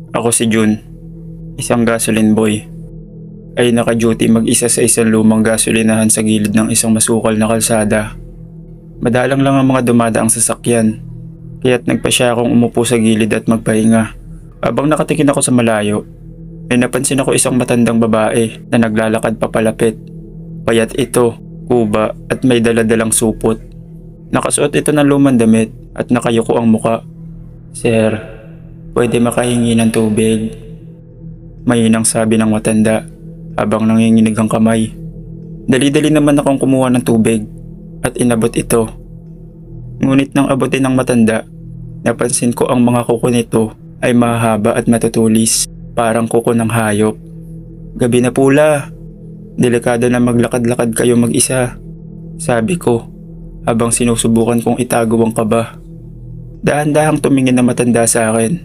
Ako si Jun, isang gasoline boy, ay naka-duty mag-isa sa isang lumang gasolinahan sa gilid ng isang masukal na kalsada. Madalang lang ang mga dumadaang sasakyan, kaya't nagpasya akong umupo sa gilid at magpahinga. Habang nakatingin ako sa malayo, may napansin ako isang matandang babae na naglalakad papalapit. Payat ito, kuba at may daladalang supot. Nakasuot ito ng lumang damit at nakayuko ang muka. "Sir, pwede makahingi ng tubig?" Mahinang sabi ng matanda habang nanginginig ang kamay. Dali-dali naman akong kumuha ng tubig at inabot ito. Ngunit nang abutin ng matanda, napansin ko ang mga kuko nito ay mahaba at matutulis, parang kuko ng hayop. "Gabi na pula, delikado na maglakad-lakad kayo mag-isa," sabi ko habang sinusubukan kong itago ang kaba. Dahan-dahang tumingin na matanda sa akin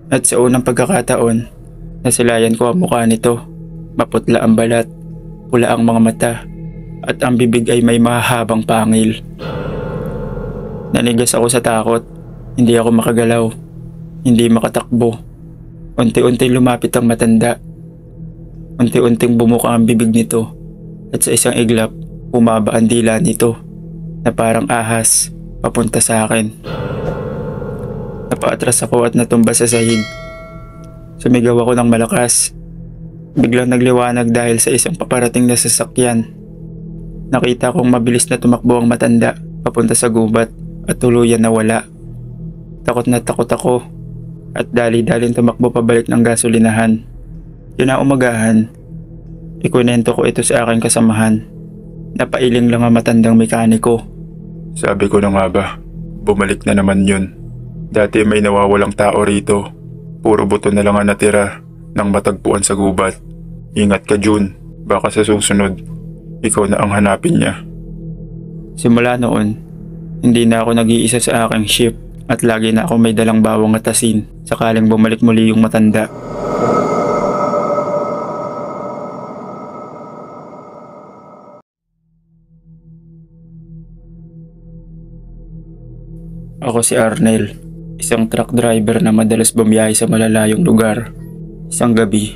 at sa unang pagkakataon, nasilayan ko ang mukha nito. Maputla ang balat, pula ang mga mata at ang bibig ay may mahahabang pangil. Nanigas ako sa takot, hindi ako makagalaw, hindi makatakbo. Unti-unting lumapit ang matanda. Unti-unting bumuka ang bibig nito at sa isang iglap, bumaba ang dila nito na parang ahas papunta sa akin. Napaatras ako at natumba sa sahig. Sumigaw ako ng malakas. Biglang nagliwanag dahil sa isang paparating na sasakyan. Nakita kong mabilis na tumakbo ang matanda papunta sa gubat at tuluyan na wala. Takot na takot ako at dali-daling tumakbo pabalik ng gasolinahan. Kinaumagahan, ikunento ko ito sa aking kasamahan. Napailing lang ang matandang mekaniko. "Sabi ko na nga ba, bumalik na naman yun. Dati may nawawalang tao rito. Puro buto na lang ang natira nang matagpuan sa gubat. Ingat ka, Jun. Baka sa susunod, ikaw na ang hanapin niya." Simula noon, hindi na ako nag-iisa sa aking shift at lagi na ako may dalang bawang at asin sakaling bumalik muli yung matanda. Ako si Arnel, isang truck driver na madalas bumiyahe sa malalayong lugar. Isang gabi,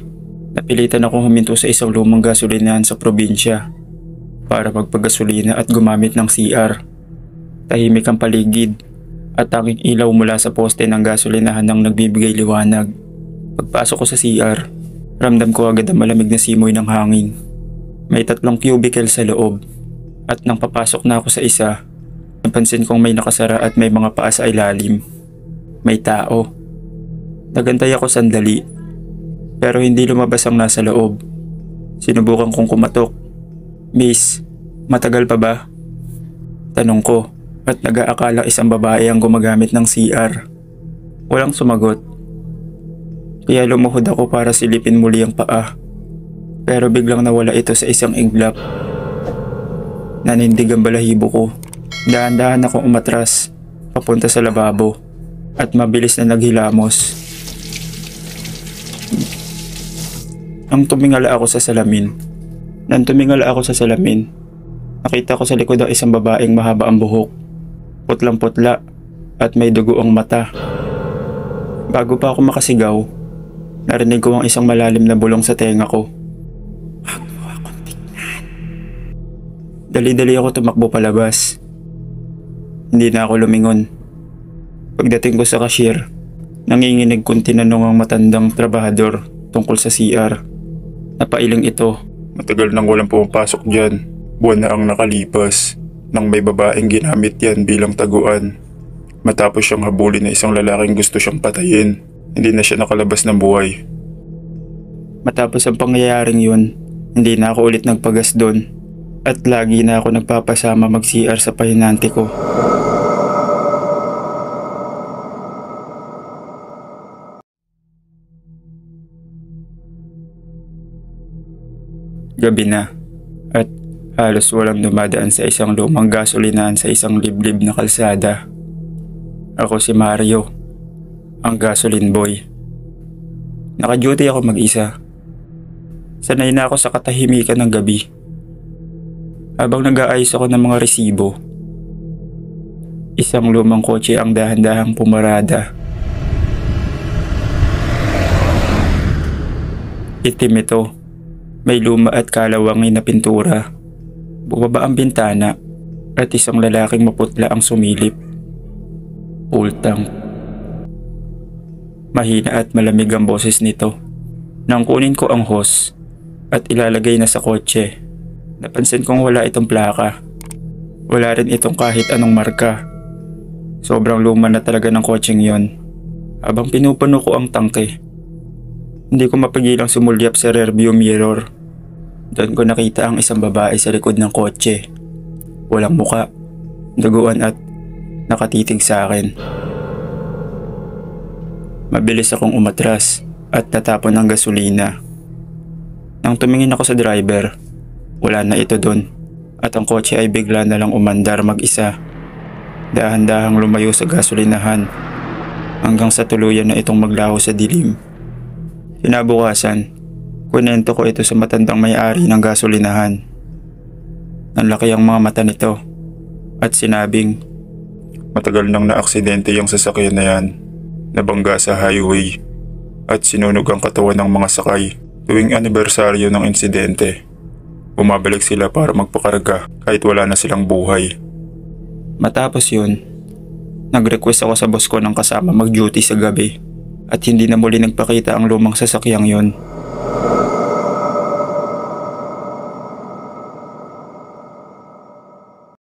napilitan akong huminto sa isang lumang gasolinahan sa probinsya para magpagasolina at gumamit ng CR. Tahimik ang paligid at tanging ilaw mula sa poste ng gasolinahan ang nagbibigay liwanag. Pagpasok ko sa CR, ramdam ko agad ang malamig na simoy ng hangin. May 3 cubicle sa loob at nang papasok na ako sa isa, napansin kong may nakasara at may mga paa sa ilalim. May tao. Nagantay ako sandali, pero hindi lumabas ang nasa loob. Sinubukan kong kumatok. "Miss, matagal pa ba?" Tanong ko at nag-aakala isang babae ang gumagamit ng CR. Walang sumagot. Kaya lumuhod ako para silipin muli ang paa. Pero biglang nawala ito sa isang iglap. Nanindig ang balahibo ko. Dahan-dahan akong umatras papunta sa lababo at mabilis na naghilamos. Nang tumingala ako sa salamin, nakita ko sa likod ang isang babaeng mahaba ang buhok, putlang-putla at may dugo ang mata. Bago pa ako makasigaw, narinig ko ang isang malalim na bulong sa tenga ko. "Huwag mo akong tignan." Dali-dali ako tumakbo palabas. Hindi na ako lumingon. Pagdating ko sa cashier, nanginginig kong tinanong ang matandang trabahador tungkol sa CR. Napailing ito. "Matagal nang walang pumapasok dyan. Buwan na ang nakalipas nang may babaeng ginamit yan bilang taguan. Matapos siyang habulin na isang lalaking gusto siyang patayin. Hindi na siya nakalabas ng buhay." Matapos ang pangyayaring yun, hindi na ako ulit nagpagas doon at lagi na ako nagpapasama mag-CR sa pahinante ko. Gabi na at halos walang dumadaan sa isang lumang gasolinahan sa isang liblib na kalsada. Ako si Mario, ang gasoline boy. Naka-duty ako mag-isa. Sanay na ako sa katahimikan ng gabi. Habang nag-aayos ako ng mga resibo, isang lumang kotse ang dahan-dahang pumarada. Itim ito. May luma at kalawangin na pintura. Bumaba ang bintana at isang lalaking maputla ang sumilip. Ultang. Mahina at malamig ang boses nito. Nang kunin ko ang hose at ilalagay na sa kotse, napansin kong wala itong plaka. Wala rin itong kahit anong marka. Sobrang luma na talaga ng kotseng yon. Habang pinupuno ko ang tangke, hindi ko mapigilang sumulyap sa rearview mirror. Doon ko nakita ang isang babae sa likod ng kotse. Walang muka, duguan at nakatitig sa akin. Mabilis akong umatras at natapon ang gasolina. Nang tumingin ako sa driver, wala na ito doon at ang kotse ay bigla na lang umandar mag-isa. Dahan-dahang lumayo sa gasolinahan hanggang sa tuluyan na itong maglaho sa dilim. Kinabukasan, kunento ko ito sa matandang may-ari ng gasolinahan. Nanlaki ang mga mata nito at sinabing, Matagal nang naaksidente yung sasakyan na yan. Nabangga sa highway at sinunog ang katawan ng mga sakay tuwing anibersaryo ng insidente. Bumabalik sila para magpakarga kahit wala na silang buhay. Matapos yun, nag-request ako sa boss ko ng kasama mag-duty sa gabi at hindi na muli nagpakita ang lumang sasakyang yun.